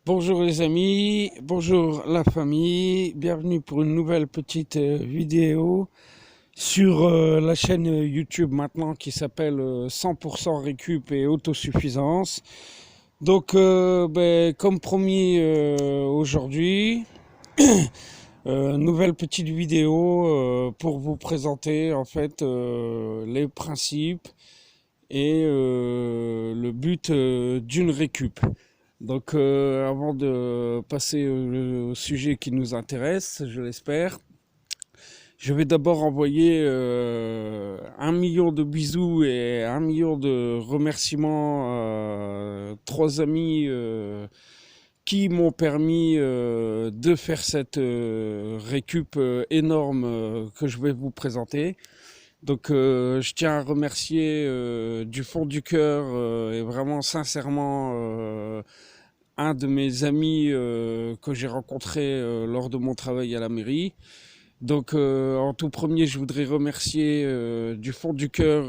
Bonjour les amis, bonjour la famille, bienvenue pour une nouvelle petite vidéo sur la chaîne YouTube maintenant qui s'appelle 100% récup et autosuffisance. Donc comme promis aujourd'hui, nouvelle petite vidéo pour vous présenter en fait les principes et le but d'une récup. Donc avant de passer au sujet qui nous intéresse, je l'espère, je vais d'abord envoyer 1 million de bisous et 1 million de remerciements à trois amis qui m'ont permis de faire cette récup énorme que je vais vous présenter. Donc je tiens à remercier du fond du cœur et vraiment sincèrement un de mes amis que j'ai rencontré lors de mon travail à la mairie. Donc en tout premier, je voudrais remercier du fond du cœur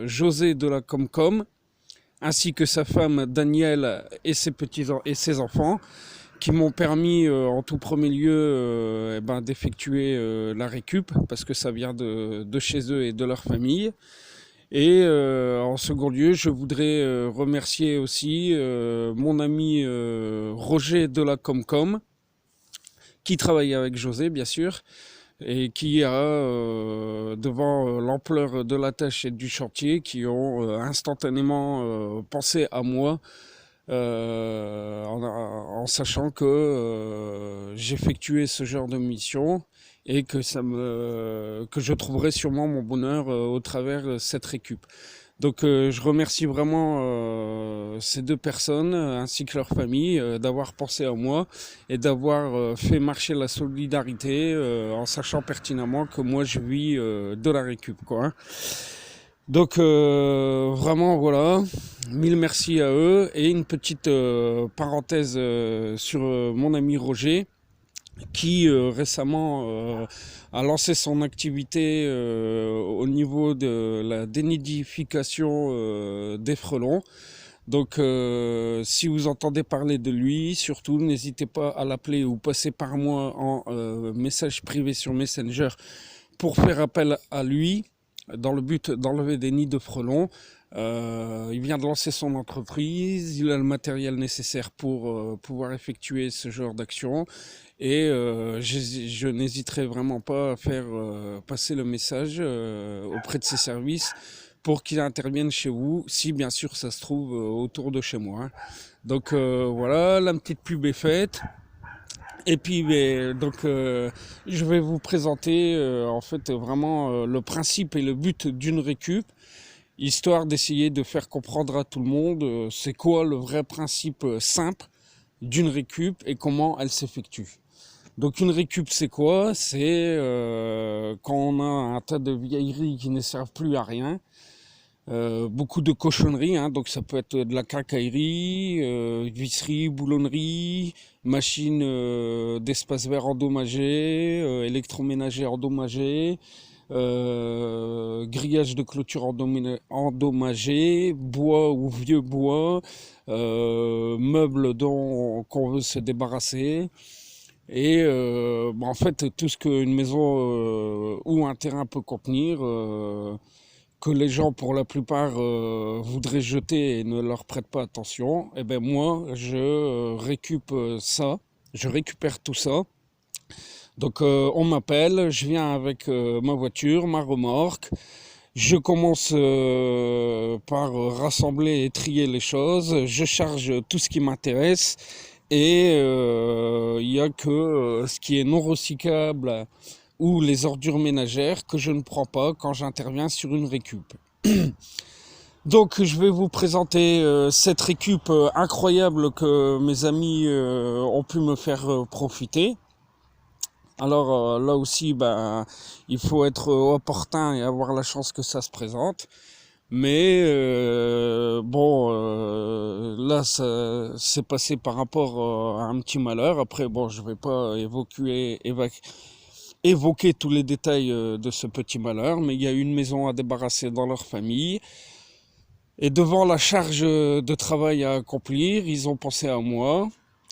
José de la Comcom, ainsi que sa femme Danielle et ses enfants, qui m'ont permis en tout premier lieu d'effectuer la récup, parce que ça vient de chez eux et de leur famille. Et en second lieu, je voudrais remercier aussi mon ami Roger de la Comcom, qui travaille avec José, bien sûr, et qui a, devant l'ampleur de la tâche et du chantier, qui ont instantanément pensé à moi, en sachant que j'effectuais ce genre de mission et que que je trouverais sûrement mon bonheur au travers de cette récup. Donc je remercie vraiment ces deux personnes ainsi que leur famille d'avoir pensé à moi et d'avoir fait marcher la solidarité en sachant pertinemment que moi je vis de la récup, quoi, hein. Donc vraiment voilà, mille merci à eux et une petite parenthèse sur mon ami Roger qui récemment a lancé son activité au niveau de la dénidification des frelons. Donc si vous entendez parler de lui, surtout n'hésitez pas à l'appeler ou passer par moi en message privé sur Messenger pour faire appel à lui dans le but d'enlever des nids de frelons. Il vient de lancer son entreprise, il a le matériel nécessaire pour pouvoir effectuer ce genre d'action et je n'hésiterai vraiment pas à faire passer le message auprès de ses services pour qu'il intervienne chez vous, si bien sûr ça se trouve autour de chez moi, hein. Donc voilà, la petite pub est faite. Et puis, je vais vous présenter en fait vraiment le principe et le but d'une récup, histoire d'essayer de faire comprendre à tout le monde c'est quoi le vrai principe simple d'une récup et comment elle s'effectue. Donc une récup c'est quoi? C'est quand on a un tas de vieilleries qui ne servent plus à rien, beaucoup de cochonneries, hein, donc ça peut être de la quincaillerie, visserie, boulonnerie, machine d'espace vert endommagée, électroménager endommagé, grillage de clôture endommagé, bois ou vieux bois, meubles dont qu'on veut se débarrasser. Et en fait, tout ce qu'une maison ou un terrain peut contenir, que les gens pour la plupart voudraient jeter et ne leur prêtent pas attention, et ben moi je je récupère tout ça. Donc on m'appelle, je viens avec ma voiture, ma remorque, je commence par rassembler et trier les choses, je charge tout ce qui m'intéresse et il n'y a que ce qui est non recyclable ou les ordures ménagères que je ne prends pas quand j'interviens sur une récup. Donc je vais vous présenter cette récup incroyable que mes amis ont pu me faire profiter. Alors là aussi, il faut être opportun et avoir la chance que ça se présente. Mais là, ça s'est passé par rapport à un petit malheur. Après, bon, je vais pas évoquer tous les détails de ce petit malheur, mais il y a une maison à débarrasser dans leur famille. Et devant la charge de travail à accomplir, ils ont pensé à moi.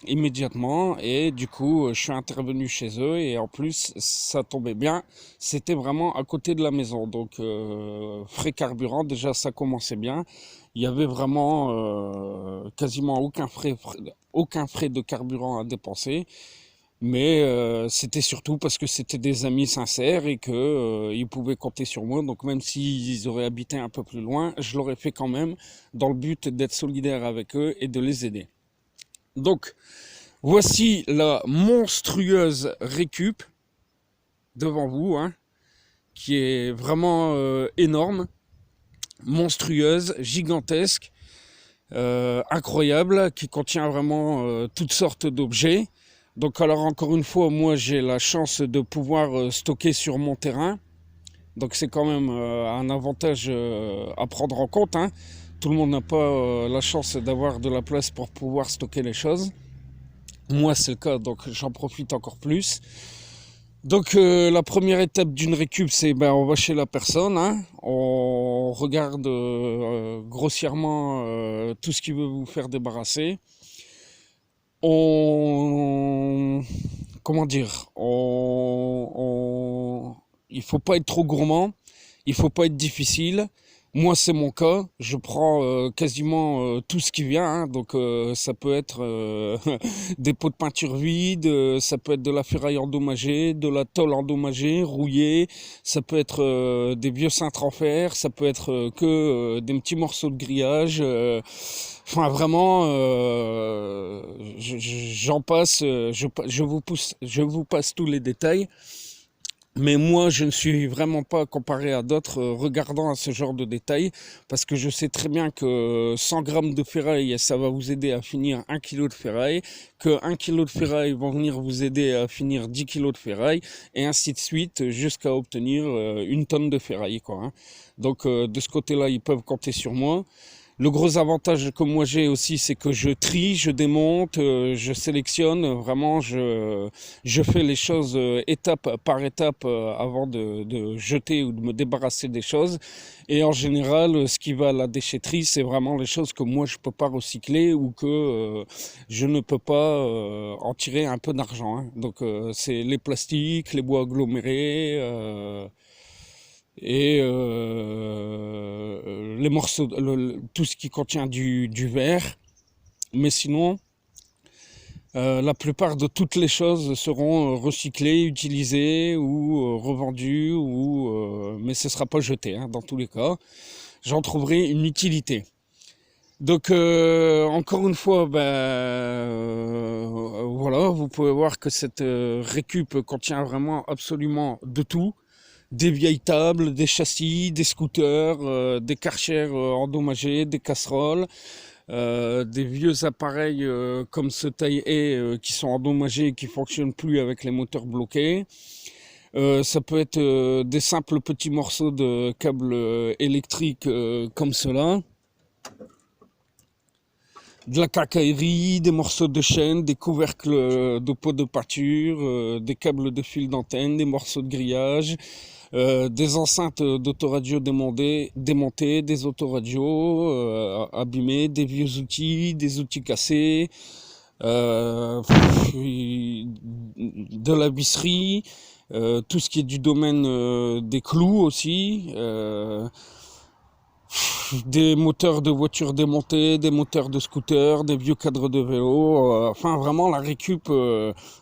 immédiatement, et du coup je suis intervenu chez eux, et en plus ça tombait bien, c'était vraiment à côté de la maison, donc frais carburant, déjà ça commençait bien. Il y avait vraiment quasiment aucun frais de carburant à dépenser, mais c'était surtout parce que c'était des amis sincères et que ils pouvaient compter sur moi. Donc même s'ils auraient habité un peu plus loin, je l'aurais fait quand même, dans le but d'être solidaire avec eux et de les aider. Donc voici la monstrueuse récup devant vous, hein, qui est vraiment énorme, monstrueuse, gigantesque, incroyable, qui contient vraiment toutes sortes d'objets. Donc alors encore une fois, moi j'ai la chance de pouvoir stocker sur mon terrain. Donc c'est quand même un avantage à prendre en compte, hein. Tout le monde n'a pas la chance d'avoir de la place pour pouvoir stocker les choses. Moi c'est le cas, donc j'en profite encore plus. Donc la première étape d'une récup, c'est on va chez la personne, hein, on regarde grossièrement tout ce qui veut vous faire débarrasser. On comment dire, il faut pas être trop gourmand, il faut pas être difficile. Moi, c'est mon cas. Je prends quasiment tout ce qui vient, hein. Donc, ça peut être des pots de peinture vides, ça peut être de la ferraille endommagée, de la tôle endommagée, rouillée. Ça peut être des vieux cintres en fer. Ça peut être que des petits morceaux de grillage. Enfin, vraiment, j'en passe. Je vous passe tous les détails. Mais moi, je ne suis vraiment pas comparé à d'autres regardant à ce genre de détails, parce que je sais très bien que 100 grammes de ferraille, ça va vous aider à finir 1 kilo de ferraille, que 1 kilo de ferraille va venir vous aider à finir 10 kilos de ferraille, et ainsi de suite, jusqu'à obtenir une tonne de ferraille, quoi, hein. Donc, de ce côté-là, ils peuvent compter sur moi. Le gros avantage que moi j'ai aussi, c'est que je trie, je démonte, je sélectionne. Vraiment, je fais les choses étape par étape avant de jeter ou de me débarrasser des choses. Et en général, ce qui va à la déchetterie, c'est vraiment les choses que moi je peux pas recycler ou que je ne peux pas en tirer un peu d'argent, hein. Donc c'est les plastiques, les bois agglomérés. Et les morceaux, tout ce qui contient du verre. Mais sinon, la plupart de toutes les choses seront recyclées, utilisées ou revendues, mais ce ne sera pas jeté, hein, dans tous les cas. J'en trouverai une utilité. Donc encore une fois, voilà, vous pouvez voir que cette récup contient vraiment absolument de tout. Des vieilles tables, des châssis, des scooters, des karchers endommagés, des casseroles, des vieux appareils comme ce taille-haie qui sont endommagés et qui fonctionnent plus avec les moteurs bloqués. Ça peut être des simples petits morceaux de câbles électriques comme cela. De la quincaillerie, des morceaux de chaîne, des couvercles de pots de peinture, des câbles de fil d'antenne, des morceaux de grillage, des enceintes d'autoradio démontées, des autoradios abîmées, des vieux outils, des outils cassés, de la visserie, tout ce qui est du domaine des clous aussi. Des moteurs de voitures démontés, des moteurs de scooters, des vieux cadres de vélo, enfin vraiment la récup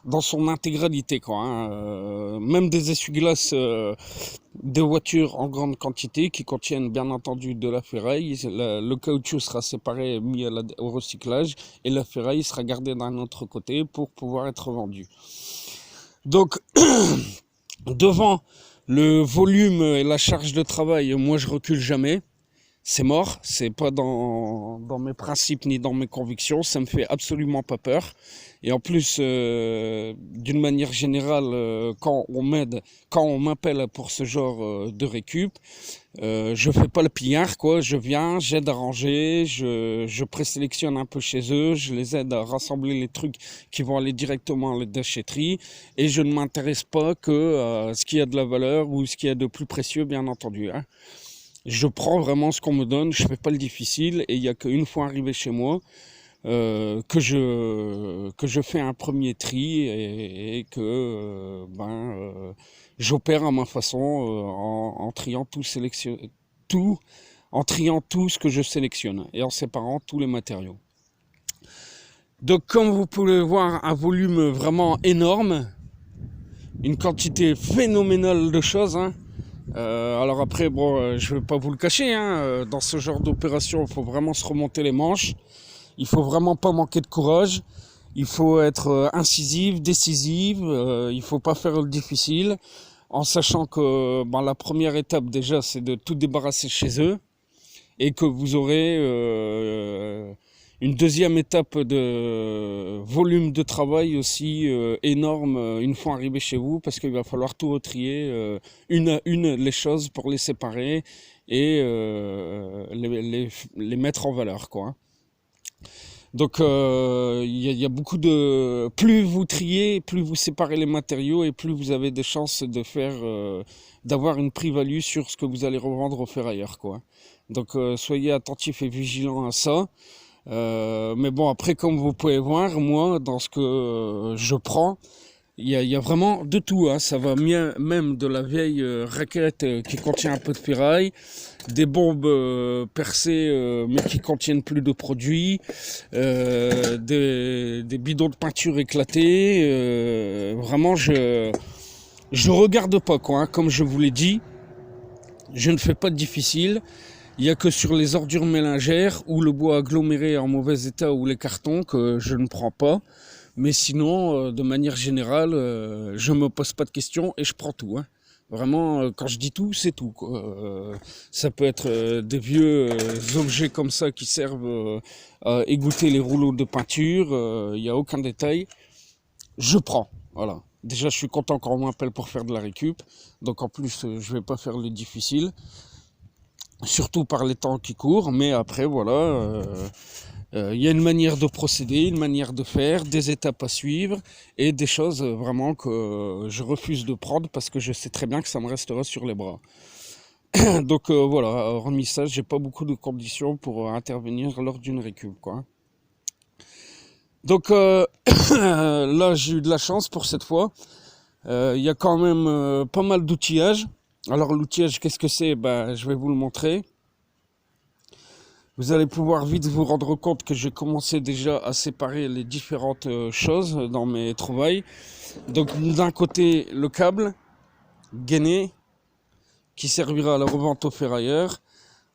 dans son intégralité, quoi, hein. Même des essuie-glaces de voitures en grande quantité qui contiennent bien entendu de la ferraille. Le caoutchouc sera séparé, mis au recyclage, et la ferraille sera gardée d'un autre côté pour pouvoir être vendue. Donc devant le volume et la charge de travail, moi je recule jamais. C'est mort, c'est pas dans mes principes ni dans mes convictions, ça me fait absolument pas peur. Et en plus, d'une manière générale, quand on m'appelle pour ce genre de récup, je fais pas le pillard, quoi. Je viens, j'aide à ranger, je présélectionne un peu chez eux, je les aide à rassembler les trucs qui vont aller directement à la déchetterie, et je ne m'intéresse pas que à ce qui a de la valeur ou ce qui a de plus précieux, bien entendu, hein. Je prends vraiment ce qu'on me donne, je fais pas le difficile, et il y a qu'une fois arrivé chez moi, que je fais un premier tri et que j'opère à ma façon en triant tout, en triant tout ce que je sélectionne et en séparant tous les matériaux. Donc comme vous pouvez voir, un volume vraiment énorme, une quantité phénoménale de choses, hein. Alors après, bon, je vais pas vous le cacher, hein, dans ce genre d'opération, il faut vraiment se remonter les manches. Il faut vraiment pas manquer de courage. Il faut être incisif, décisif. Il faut pas faire le difficile, en sachant que la première étape déjà, c'est de tout débarrasser chez eux, et que vous aurez une deuxième étape de volume de travail aussi énorme une fois arrivé chez vous, parce qu'il va falloir tout retrier une à une les choses pour les séparer et les mettre en valeur, quoi. Donc y a beaucoup de... Plus vous triez, plus vous séparez les matériaux et plus vous avez des chances de faire d'avoir une plus-value sur ce que vous allez revendre au ferrailleur, quoi. Donc soyez attentifs et vigilants à ça. Mais bon, après, comme vous pouvez voir, moi, dans ce que je prends, il y a vraiment de tout, hein. Ça va même de la vieille raquette qui contient un peu de ferraille, des bombes percées mais qui contiennent plus de produits, des bidons de peinture éclatés. Vraiment, je regarde pas, quoi, hein. Comme je vous l'ai dit, je ne fais pas de difficile. Il n'y a que sur les ordures mélangères ou le bois aggloméré en mauvais état ou les cartons que je ne prends pas. Mais sinon, de manière générale, je me pose pas de questions et je prends tout, hein. Vraiment, quand je dis tout, c'est tout, quoi. Ça peut être des vieux objets comme ça qui servent à égoutter les rouleaux de peinture. Il n'y a aucun détail. Je prends, voilà. Déjà, je suis content quand on m'appelle pour faire de la récup. Donc en plus, je vais pas faire le difficile. Surtout par les temps qui courent, mais après voilà, y a une manière de procéder, une manière de faire, des étapes à suivre et des choses vraiment que je refuse de prendre parce que je sais très bien que ça me restera sur les bras. Donc voilà, hormis ça, j'ai pas beaucoup de conditions pour intervenir lors d'une récup, quoi. Donc là, j'ai eu de la chance pour cette fois. Il y a quand même pas mal d'outillage. Alors l'outillage, qu'est-ce que c'est? Je vais vous le montrer. Vous allez pouvoir vite vous rendre compte que j'ai commencé déjà à séparer les différentes choses dans mes trouvailles. Donc d'un côté, le câble gainé qui servira à la revente au ferrailleur.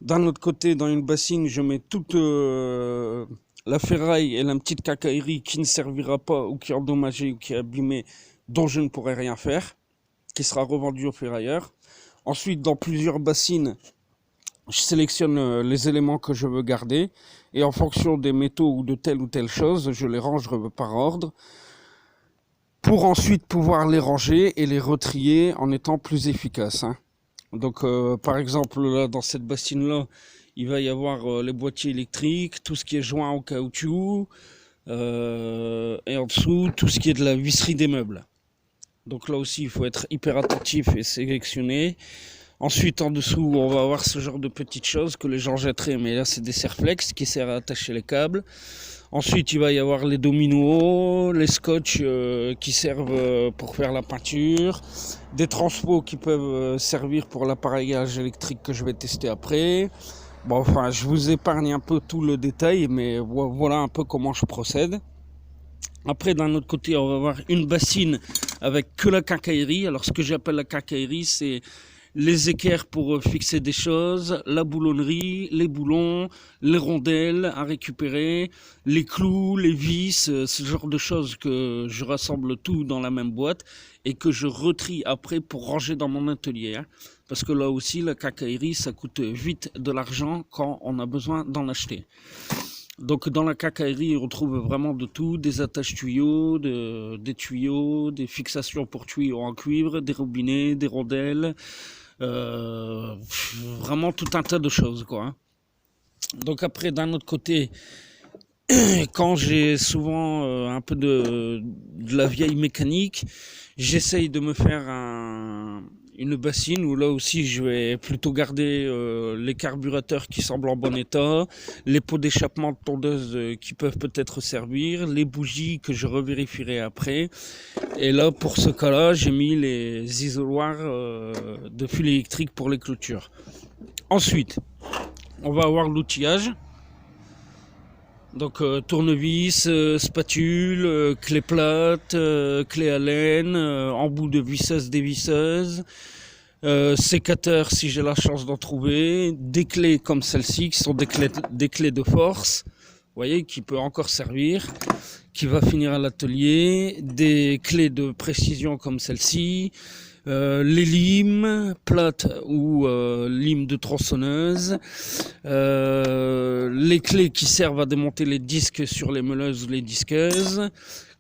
D'un autre côté, dans une bassine, je mets toute la ferraille et la petite cacaillerie qui ne servira pas ou qui est endommagée ou qui est abîmée, dont je ne pourrai rien faire, qui sera revendue au ferrailleur. Ensuite, dans plusieurs bassines, je sélectionne les éléments que je veux garder et en fonction des métaux ou de telle ou telle chose, je les range par ordre pour ensuite pouvoir les ranger et les retrier en étant plus efficace, hein. Donc par exemple, là, dans cette bassine-là, il va y avoir les boîtiers électriques, tout ce qui est joint au caoutchouc et en dessous, tout ce qui est de la visserie des meubles. Donc là aussi, il faut être hyper attentif et sélectionner. Ensuite, en dessous, on va avoir ce genre de petites choses que les gens jetteraient, mais là, c'est des serflex qui servent à attacher les câbles. Ensuite, il va y avoir les dominos, les scotch qui servent pour faire la peinture, des transpos qui peuvent servir pour l'appareillage électrique que je vais tester après. Bon, enfin, je vous épargne un peu tout le détail, mais voilà un peu comment je procède. Après, d'un autre côté, on va avoir une bassine avec que la quincaillerie. Alors, ce que j'appelle la quincaillerie, c'est les équerres pour fixer des choses, la boulonnerie, les boulons, les rondelles à récupérer, les clous, les vis, ce genre de choses que je rassemble tout dans la même boîte et que je retrie après pour ranger dans mon atelier, hein. Parce que là aussi, la quincaillerie, ça coûte vite de l'argent quand on a besoin d'en acheter. Donc dans la quincaillerie, on trouve vraiment de tout, des attaches tuyaux, des tuyaux, des fixations pour tuyaux en cuivre, des robinets, des rondelles, vraiment tout un tas de choses, quoi, hein. Donc après, d'un autre côté, quand j'ai souvent un peu de la vieille mécanique, j'essaye de me faire une bassine où là aussi je vais plutôt garder les carburateurs qui semblent en bon état, les pots d'échappement de tondeuse qui peuvent peut-être servir, les bougies que je revérifierai après. Et là, pour ce cas-là, j'ai mis les isoloirs de fil électrique pour les clôtures. Ensuite, on va avoir l'outillage. Donc tournevis, spatule, clé plate, clé à laine, embout de visseuse, dévisseuse, sécateur si j'ai la chance d'en trouver, des clés comme celle-ci qui sont des clés de force, vous voyez, qui peut encore servir, qui va finir à l'atelier, des clés de précision comme celle-ci, les limes plates ou limes de tronçonneuse, les clés qui servent à démonter les disques sur les meuleuses ou les disqueuses,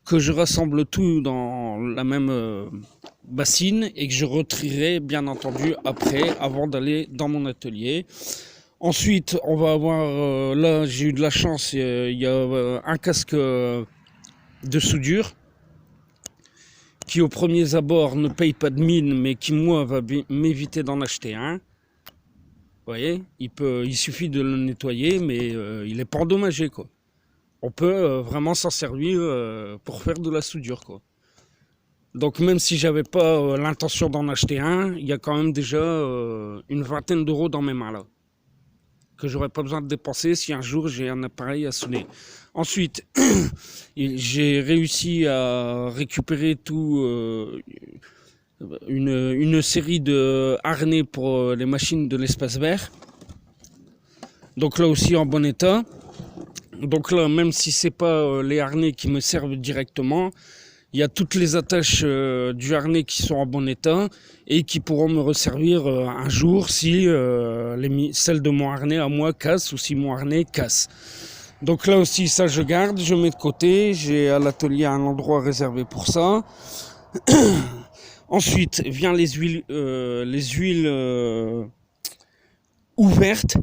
que je rassemble tout dans la même bassine et que je retrierai bien entendu après avant d'aller dans mon atelier. Ensuite, on va avoir, là j'ai eu de la chance, il y a un casque de soudure qui au premier abord ne paye pas de mine, mais qui moi va m'éviter d'en acheter un. Vous voyez, il suffit de le nettoyer, mais il n'est pas endommagé, quoi. On peut vraiment s'en servir pour faire de la soudure, quoi. Donc même si j'avais pas l'intention d'en acheter un, il y a quand même déjà une vingtaine d'euros dans mes mains là, que j'aurais pas besoin de dépenser si un jour j'ai un appareil à sonner. Ensuite, j'ai réussi à récupérer tout une série de harnais pour les machines de l'espace vert. Donc là aussi en bon état. Donc là, même si c'est pas les harnais qui me servent directement, il y a toutes les attaches du harnais qui sont en bon état et qui pourront me resservir un jour si celles de mon harnais à moi cassent ou si mon harnais casse. Donc là aussi, ça je garde, je mets de côté. J'ai à l'atelier un endroit réservé pour ça. Ensuite, vient les huiles ouvertes.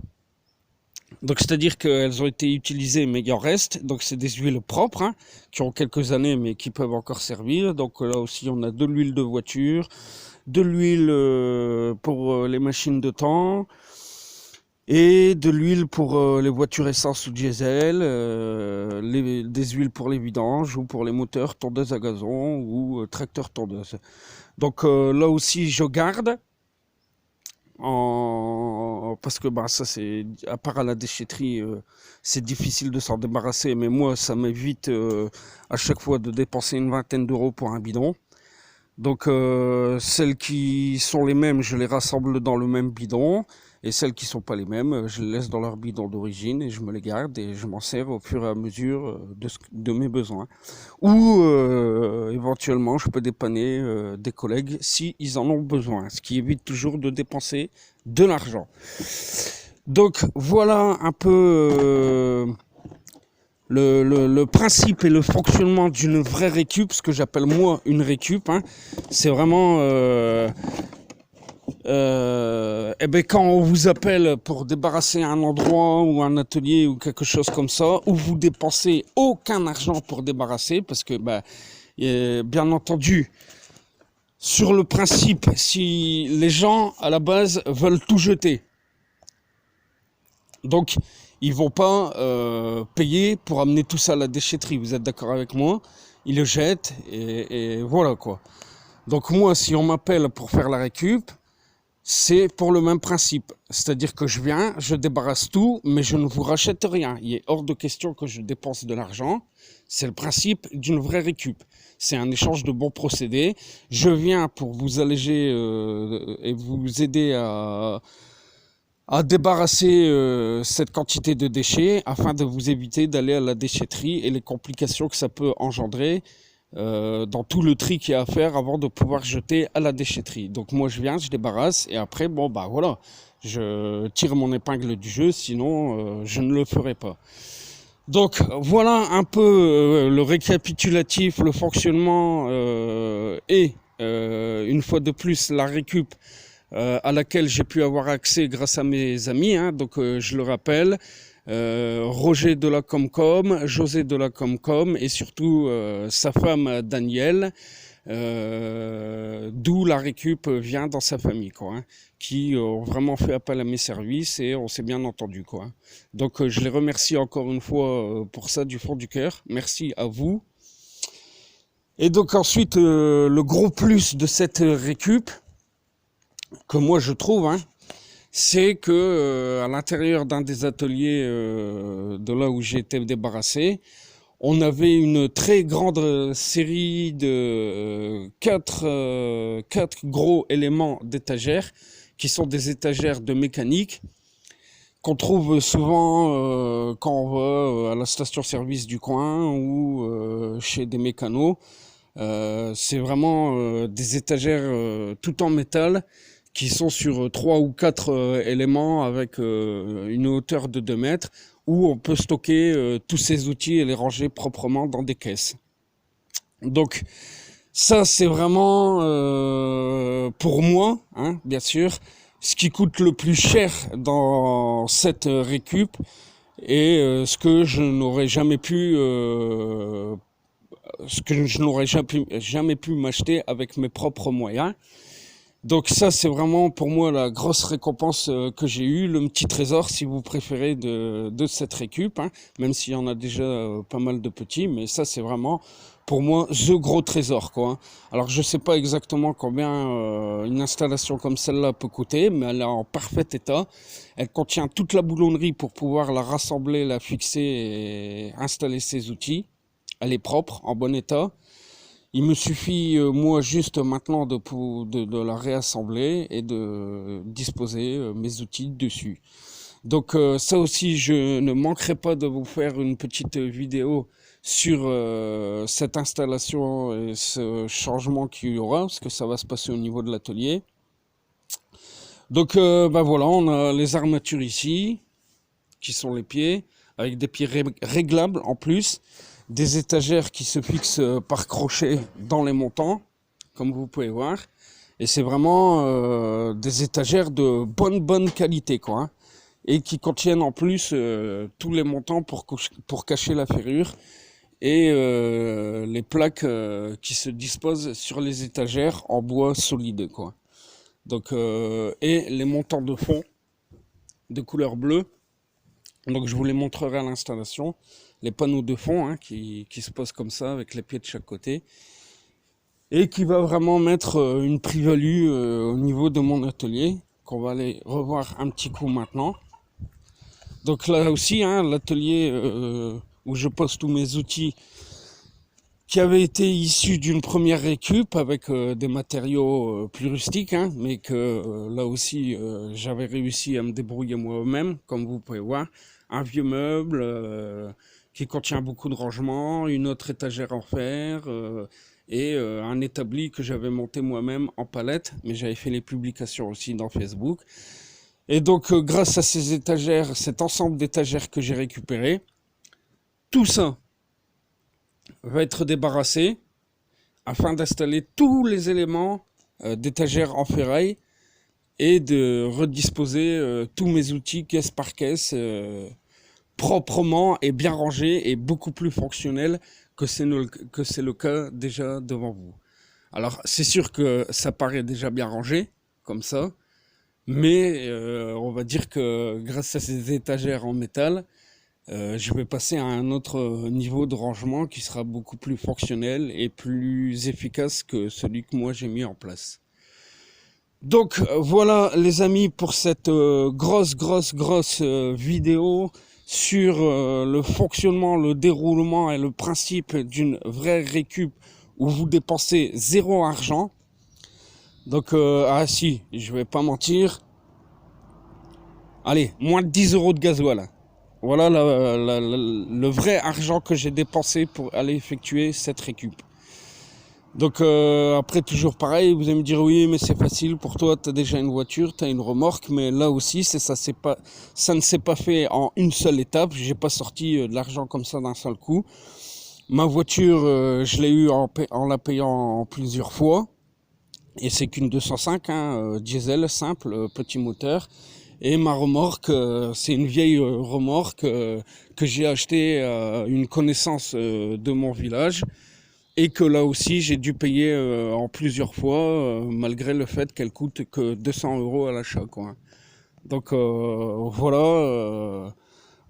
Donc c'est-à-dire qu'elles ont été utilisées mais il en reste. Donc c'est des huiles propres hein, qui ont quelques années mais qui peuvent encore servir. Donc là aussi on a de l'huile de voiture, de l'huile pour les machines de temps et de l'huile pour les voitures essence ou diesel, des huiles pour les vidanges ou pour les moteurs tondeuses à gazon ou tracteurs tondeuses. Donc là aussi je garde. Parce que bah, ça c'est à part à la déchetterie c'est difficile de s'en débarrasser, mais moi ça m'évite à chaque fois de dépenser une vingtaine d'euros pour un bidon. Donc celles qui sont les mêmes je les rassemble dans le même bidon et celles qui sont pas les mêmes je les laisse dans leur bidon d'origine et je me les garde et je m'en sers au fur et à mesure de mes besoins. Ou éventuellement je peux dépanner des collègues si ils en ont besoin, ce qui évite toujours de dépenser de l'argent. Donc voilà un peu le principe et le fonctionnement d'une vraie récup, ce que j'appelle moi une récup. Hein. C'est vraiment quand on vous appelle pour débarrasser un endroit ou un atelier ou quelque chose comme ça, où vous dépensez aucun argent pour débarrasser, parce que bien entendu, sur le principe, si les gens à la base veulent tout jeter, donc ils vont pas payer pour amener tout ça à la déchetterie. Vous êtes d'accord avec moi? Ils le jettent et voilà quoi. Donc moi, si on m'appelle pour faire la récup, c'est pour le même principe. C'est-à-dire que je viens, je débarrasse tout, mais je ne vous rachète rien. Il est hors de question que je dépense de l'argent. C'est le principe d'une vraie récup. C'est un échange de bons procédés. Je viens pour vous alléger et vous aider à débarrasser cette quantité de déchets afin de vous éviter d'aller à la déchetterie et les complications que ça peut engendrer dans tout le tri qu'il y a à faire avant de pouvoir jeter à la déchetterie. Donc moi je viens, je débarrasse et après bon bah voilà, je tire mon épingle du jeu, sinon je ne le ferai pas. Donc voilà un peu le récapitulatif, le fonctionnement et une fois de plus la récup à laquelle j'ai pu avoir accès grâce à mes amis, hein, donc je le rappelle, Roger de la Comcom, José de la Comcom et surtout sa femme Danielle. d'où la récup vient dans sa famille, quoi, hein, qui ont vraiment fait appel à mes services et on s'est bien entendu, quoi. Donc je les remercie encore une fois pour ça du fond du cœur. Merci à vous. Et donc ensuite, le gros plus de cette récup, que moi je trouve, hein, c'est que à l'intérieur d'un des ateliers de là où j'ai été débarrassé, on avait une très grande série de quatre gros éléments d'étagères, qui sont des étagères de mécanique, qu'on trouve souvent quand on va à la station-service du coin ou chez des mécanos. C'est vraiment des étagères tout en métal qui sont sur 3 ou 4 éléments avec une hauteur de 2 mètres où on peut stocker tous ces outils et les ranger proprement dans des caisses. Donc ça c'est vraiment pour moi, hein, bien sûr, ce qui coûte le plus cher dans cette récup et ce que je n'aurais jamais pu jamais pu m'acheter avec mes propres moyens. Donc ça, c'est vraiment pour moi la grosse récompense que j'ai eue, le petit trésor, si vous préférez, de cette récup, hein, même s'il y en a déjà pas mal de petits, mais ça, c'est vraiment pour moi the gros trésor, quoi, hein. Alors je sais pas exactement combien une installation comme celle-là peut coûter, mais elle est en parfait état. Elle contient toute la boulonnerie pour pouvoir la rassembler, la fixer et installer ses outils. Elle est propre, en bon état. Il me suffit, moi, juste maintenant de la réassembler et de disposer mes outils dessus. Donc ça aussi, je ne manquerai pas de vous faire une petite vidéo sur cette installation et ce changement qu'il y aura, parce que ça va se passer au niveau de l'atelier. Donc voilà, on a les armatures ici, qui sont les pieds, avec des pieds réglables en plus. Des étagères qui se fixent par crochet dans les montants, comme vous pouvez voir. Et c'est vraiment des étagères de bonne qualité, quoi, hein, et qui contiennent en plus tous les montants pour cacher la ferrure et les plaques qui se disposent sur les étagères en bois solide, quoi. Donc et les montants de fond de couleur bleue. Donc je vous les montrerai à l'installation. Les panneaux de fond, hein, qui se posent comme ça avec les pieds de chaque côté et qui va vraiment mettre une plus-value au niveau de mon atelier qu'on va aller revoir un petit coup maintenant. Donc là aussi, hein, l'atelier où je pose tous mes outils qui avait été issu d'une première récup avec des matériaux plus rustiques, hein, mais que là aussi j'avais réussi à me débrouiller moi-même, comme vous pouvez voir. Un vieux meuble qui contient beaucoup de rangements, une autre étagère en fer et un établi que j'avais monté moi-même en palette, mais j'avais fait les publications aussi dans Facebook. Et donc grâce à ces étagères, cet ensemble d'étagères que j'ai récupéré, tout ça va être débarrassé afin d'installer tous les éléments d'étagères en ferraille et de redisposer tous mes outils caisse par caisse proprement et bien rangés et beaucoup plus fonctionnels que c'est le cas déjà devant vous. Alors c'est sûr que ça paraît déjà bien rangé comme ça, mais on va dire que grâce à ces étagères en métal, je vais passer à un autre niveau de rangement qui sera beaucoup plus fonctionnel et plus efficace que celui que moi j'ai mis en place. Donc voilà les amis pour cette grosse vidéo sur le fonctionnement, le déroulement et le principe d'une vraie récup où vous dépensez zéro argent. Donc ah si, je vais pas mentir, allez, moins de 10 € de gasoil. Voilà le vrai argent que j'ai dépensé pour aller effectuer cette récup. Donc après toujours pareil, vous allez me dire oui mais c'est facile pour toi, tu as déjà une voiture, tu as une remorque, mais là aussi ça ne s'est pas fait en une seule étape, j'ai pas sorti de l'argent comme ça d'un seul coup. Ma voiture je l'ai eu en la payant plusieurs fois et c'est qu'une 205 hein, diesel simple, petit moteur. Et ma remorque, c'est une vieille remorque que j'ai achetée à une connaissance de mon village Et que là aussi, j'ai dû payer en plusieurs fois, malgré le fait qu'elle coûte que 200 € à l'achat, quoi. Donc voilà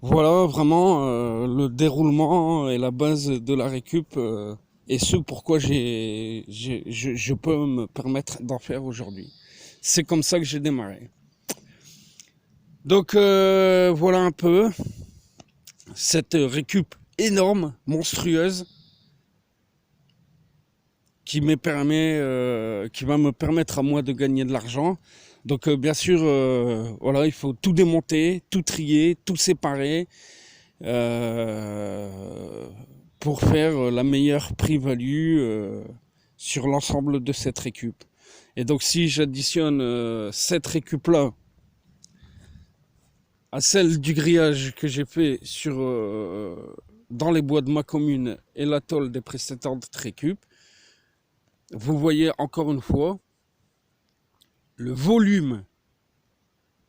vraiment le déroulement et la base de la récup et ce pourquoi je peux me permettre d'en faire aujourd'hui. C'est comme ça que j'ai démarré. Donc voilà un peu cette récup énorme, monstrueuse, qui va me permettre à moi de gagner de l'argent. Donc bien sûr, voilà, il faut tout démonter, tout trier, tout séparer pour faire la meilleure plus-value sur l'ensemble de cette récup. Et donc si j'additionne cette récup-là à celle du grillage que j'ai fait dans les bois de ma commune et l'atoll des précédentes récup, vous voyez encore une fois le volume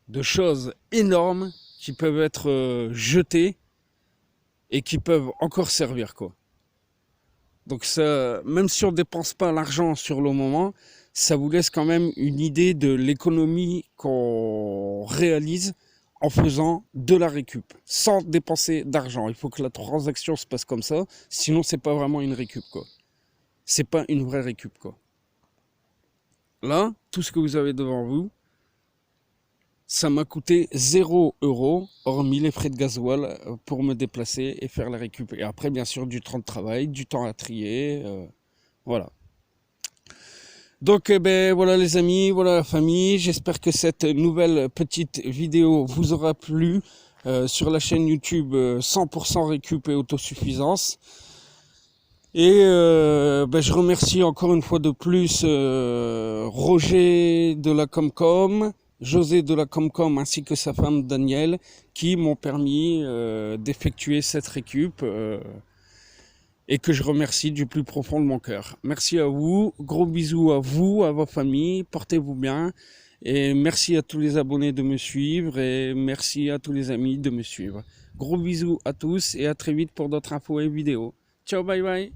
de choses énormes qui peuvent être jetées et qui peuvent encore servir, quoi. Donc ça, même si on ne dépense pas l'argent sur le moment, ça vous laisse quand même une idée de l'économie qu'on réalise en faisant de la récup, sans dépenser d'argent. Il faut que la transaction se passe comme ça, sinon c'est pas vraiment une récup, quoi. C'est pas une vraie récup, quoi. Là, tout ce que vous avez devant vous, ça m'a coûté 0 €, hormis les frais de gasoil pour me déplacer et faire la récup. Et après, bien sûr, du temps de travail, du temps à trier, voilà. Donc, ben, voilà les amis, voilà la famille. J'espère que cette nouvelle petite vidéo vous aura plu sur la chaîne YouTube 100% récup et autosuffisance. Et ben, je remercie encore une fois de plus Roger de la Comcom, José de la Comcom ainsi que sa femme Danielle qui m'ont permis d'effectuer cette récup et que je remercie du plus profond de mon cœur. Merci à vous, gros bisous à vous, à vos familles, portez-vous bien et merci à tous les abonnés de me suivre et merci à tous les amis de me suivre. Gros bisous à tous et à très vite pour d'autres infos et vidéos. Ciao, bye bye.